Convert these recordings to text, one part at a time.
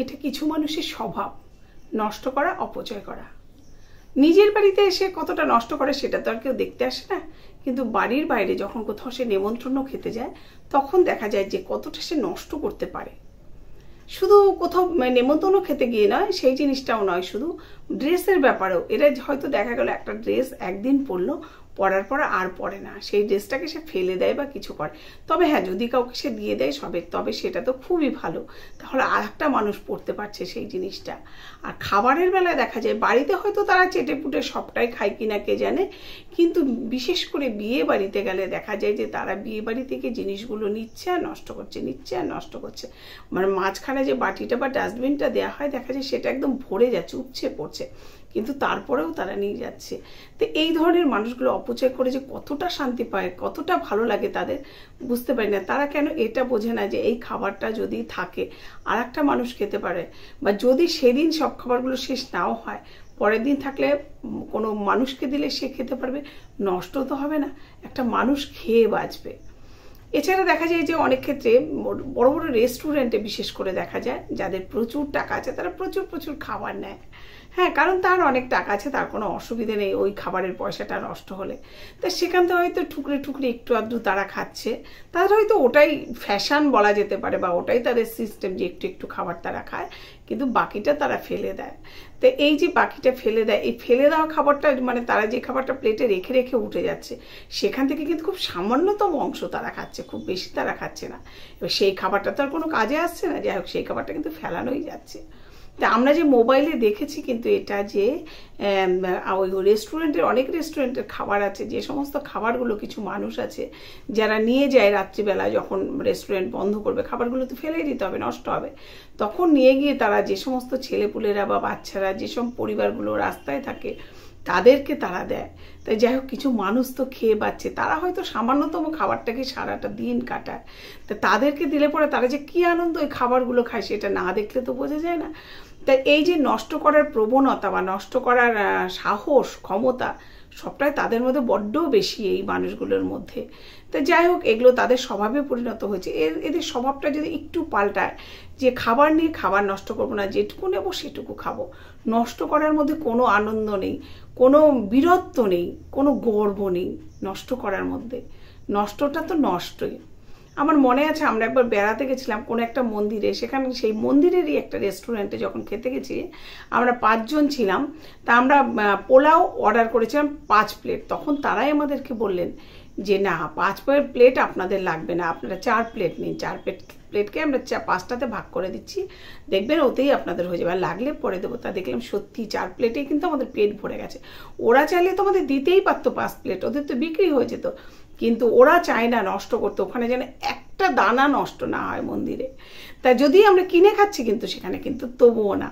এটা কিছু মানুষের স্বভাব, নষ্ট করা, অপচয় করা। নিজের বাড়িতে এসে কতটা নষ্ট করে সেটা তো আর কেউ দেখতে আসে না, কিন্তু বাড়ির বাইরে যখন কোথাও সে নেমন্ত্রণ খেতে যায় তখন দেখা যায় যে কতটা সে নষ্ট করতে পারে। শুধু কোথাও নেমন্তন্ন খেতে গিয়ে নয়, সেই জিনিসটাও নয়, শুধু ড্রেসের ব্যাপারেও এরা হয়তো দেখা গেল একটা ড্রেস একদিন পরলো, পরার পর আর পরে না, সেই ড্রেসটাকে সে ফেলে দেয় বা কিছু করে। তবে হ্যাঁ, যদি কাউকে সে দিয়ে দেয় সবে, তবে সেটা তো খুবই ভালো, তাহলে আর একটা মানুষ পড়তে পারছে সেই জিনিসটা। আর খাবারের বেলায় দেখা যায় বাড়িতে হয়তো তারা চেটে পুটে সবটাই খায় কিনা কে জানে, কিন্তু বিশেষ করে বিয়ে বাড়িতে গেলে দেখা যায় যে তারা বিয়ে বাড়ি থেকে জিনিসগুলো নিচ্ছে আর নষ্ট করছে, নিচ্ছে আর নষ্ট করছে। মানে মাঝখানে যে বাটিটা বা ডাস্টবিনটা দেওয়া হয় দেখা যায় সেটা একদম ভরে যাচ্ছে, উপচে পড়ছে, কিন্তু তারপরেও তারা নিয়ে যাচ্ছে। তো এই ধরনের মানুষগুলো অপচয় করে যে কতটা শান্তি পায়, কতটা ভালো লাগে তাদের, বুঝতে পারি না। তারা কেন এটা বোঝে না যে এই খাবারটা যদি থাকে আর একটা মানুষ খেতে পারে, বা যদি সেদিন সব খাবারগুলো শেষ নাও হয়, পরের দিন থাকলে কোনো মানুষকে দিলে সে খেতে পারবে, নষ্ট তো হবে না, একটা মানুষ খেয়ে বাঁচবে। এছাড়া দেখা যায় যে অনেক ক্ষেত্রে বড় বড় রেস্টুরেন্টে বিশেষ করে দেখা যায় যাদের প্রচুর টাকা আছে তারা প্রচুর প্রচুর খাবার নেয়। হ্যাঁ, কারণ তার অনেক টাকা আছে, তার কোনো অসুবিধে নেই ওই খাবারের পয়সাটা নষ্ট হলে। তা সেখান থেকে হয়তো টুকরে টুকরে একটু আধটু তারা খাচ্ছে, তাদের হয়তো ওটাই ফ্যাশন বলা যেতে পারে, বা ওটাই তাদের সিস্টেম যে একটু একটু খাবার তারা খায়, কিন্তু বাকিটা তারা ফেলে দেয়। তো এই যে বাকিটা ফেলে দেয়, এই ফেলে দেওয়া খাবারটা মানে তারা যে খাবারটা প্লেটে রেখে রেখে উঠে যাচ্ছে, সেখান থেকে কিন্তু খুব সামান্যতম অংশ তারা খাচ্ছে, খুব বেশি তারা খাচ্ছে না। এবার সেই খাবারটা তো আর কোনো কাজে আসছে না, যাই হোক সেই খাবারটা কিন্তু ফেলানোই যাচ্ছে। তা আমরা যে মোবাইলে দেখেছি কিন্তু এটা যে ওই রেস্টুরেন্টের, অনেক রেস্টুরেন্টের খাবার আছে, যে সমস্ত খাবারগুলো কিছু মানুষ আছে যারা নিয়ে যায় রাত্রিবেলা, যখন রেস্টুরেন্ট বন্ধ করবে খাবারগুলো তো ফেলেই দিতে হবে, নষ্ট হবে, তখন নিয়ে গিয়ে তারা যে সমস্ত ছেলেপুলেরা বা বাচ্চারা, যেসব পরিবারগুলো রাস্তায় থাকে তাদেরকে তারা দেয়। তাই যাই হোক, কিছু মানুষ তো খেয়ে বাঁচছে, তারা হয়তো সামান্যতম খাবারটাকে সারাটা দিন কাটায়, তা তাদেরকে দিলে পরে তারা যে কি আনন্দ ওই খাবারগুলো খায় সেটা না দেখলে তো বোঝা যায় না। তাই এই যে নষ্ট করার প্রবণতা বা নষ্ট করার সাহস, ক্ষমতা, সবটাই তাদের মধ্যে বড্ড বেশি এই মানুষগুলোর মধ্যে। তা যাই হোক, এগুলো তাদের স্বভাবে পরিণত হয়েছে। এদের স্বভাবটা যদি একটু পাল্টায়, যে খাবার নিয়ে খাবার নষ্ট করবো না, যেটুকু নেবো সেটুকু খাবো, নষ্ট করার মধ্যে কোনো আনন্দ নেই, কোনো বীরত্ব নেই, কোনো গর্ব নেই নষ্ট করার মধ্যে। নষ্টটা তো নষ্টই। আমার মনে আছে আমরা একবার বেড়াতে গেছিলাম কোনো একটা মন্দিরে, সেখানে সেই মন্দিরেরই একটা রেস্টুরেন্টে যখন খেতে গেছি, আমরা 5 জন ছিলাম। তা আমরা পোলাও অর্ডার করেছিলাম 5 প্লেট। তখন তারাই আমাদেরকে বললেন যে না, 5 প্লেট আপনাদের লাগবে না, আপনারা 4 প্লেট নিন, 4 প্লেটকে আমরা 5টাতে ভাগ করে দিচ্ছি, দেখবেন ওতেই আপনাদের হয়ে যাবে, লাগলে পরে দেবো। তা দেখলাম সত্যি 4 প্লেটেই কিন্তু আমাদের পেট ভরে গেছে। ওরা চাইলে তো আমাদের দিতেই পারতো 5 প্লেট, ওদের তো বিক্রি হয়ে যেত, কিন্তু ওরা চায় না নষ্ট করতে, ওখানে যেন একটা দানা নষ্ট না হয় মন্দিরে। তা যদি আমরা কিনে খাচ্ছি কিন্তু সেখানে কিন্তু তবুও না।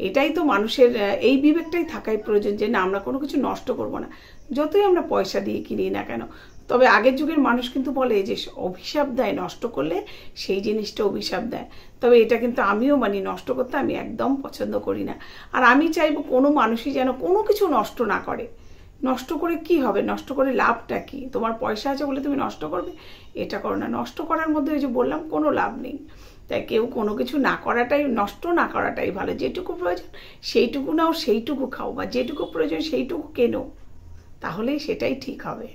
এটাই তো মানুষের এই বিবেকটাই থাকাই প্রয়োজন যে না, আমরা কোনো কিছু নষ্ট করব না, যতই আমরা পয়সা দিয়ে কিনি না কেন। তবে আগের যুগের মানুষ কিন্তু বলে যে অভিশাপ দেয়, নষ্ট করলে সেই জিনিসটা অভিশাপ দেয়। তবে এটা কিন্তু আমিও মানি, নষ্ট করতে আমি একদম পছন্দ করি না। আর আমি চাইবো কোনো মানুষই যেন কোনো কিছু নষ্ট না করে। নষ্ট করে কি হবে, নষ্ট করে লাভটা কি? তোমার পয়সা আছে বলে তুমি নষ্ট করবে, এটা করো না। নষ্ট করার মধ্যে ওই যে বললাম কোনো লাভ নেই। তাই কেউ কোনো কিছু না করাটাই, নষ্ট না করাটাই ভালো। যেটুকু প্রয়োজন সেইটুকু নাও, সেইটুকু খাও, বা যেটুকু প্রয়োজন সেইটুকু কেনো, তাহলেই সেটাই ঠিক হবে।